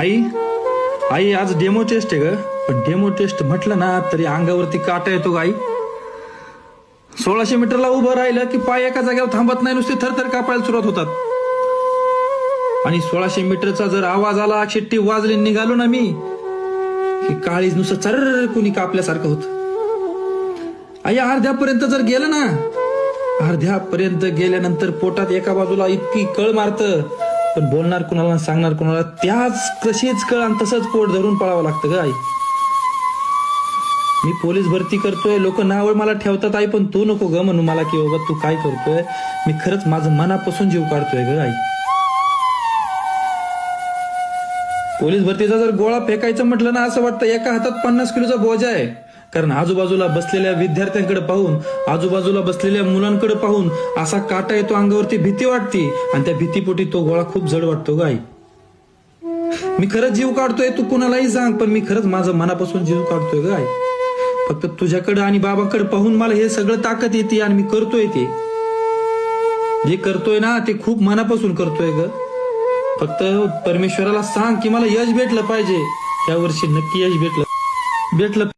आई आई आज demo taste आहे ग. पण डेमो टेस्ट म्हटलं ना तरी अंगावरती काटा येतो ग आई. 1600 मीटरला उभं राहिलं की पाय एका जागेवर थांबत नाही, नुसते थरथर कापायला सुरुवात होतात. आणि 1600 मीटरचा जर आवाज आला, शिट्टी वाजली, निघालो ना मी की काळीज नुसतं चर्र कुणी कापल्यासारखं होत. आई अर्ध्यापर्यंत जर गेलं ना, अर्ध्यापर्यंत गेल्यानंतर पोटात एका बाजूला इतकी कळ मारतं, पण बोलणार कुणाला सांगणार कुणाला, त्याच कशीच कळ आणि तसंच पोट धरून पळावं लागतं ग आई. मी पोलीस भरती करतोय, लोक नावं मला ठेवतात आई, पण तू नको ग म्हणू मला की बाबा तू काय करतोय. मी खरंच माझं मनापासून जीव काढतोय ग आई. पोलीस भरतीचा जर गोळा फेकायचं म्हटलं ना, असं वाटतं एका हातात 50 किलोचा बोजा आहे. कारण आजूबाजूला बसलेल्या विद्यार्थ्यांकडे पाहून, आजूबाजूला बसलेल्या मुलांकडे पाहून असा काटा येतो अंगावरती, भीती वाटते. आणि त्या भीतीपोटी तो गोळा खूप जड वाटतो ग आई. मी खरंच जीव काढतोय, तू कुणालाही सांग, पण मी खरंच माझं मनापासून जीव काढतोय ग आई. फक्त तुझ्याकडे आणि बाबाकडे पाहून मला हे सगळं ताकद येते आणि मी करतोय ते. जे करतोय ना ते खूप मनापासून करतोय ग. फक्त परमेश्वराला सांग की मला यश भेटलं पाहिजे. या वर्षी नक्की यश भेटलं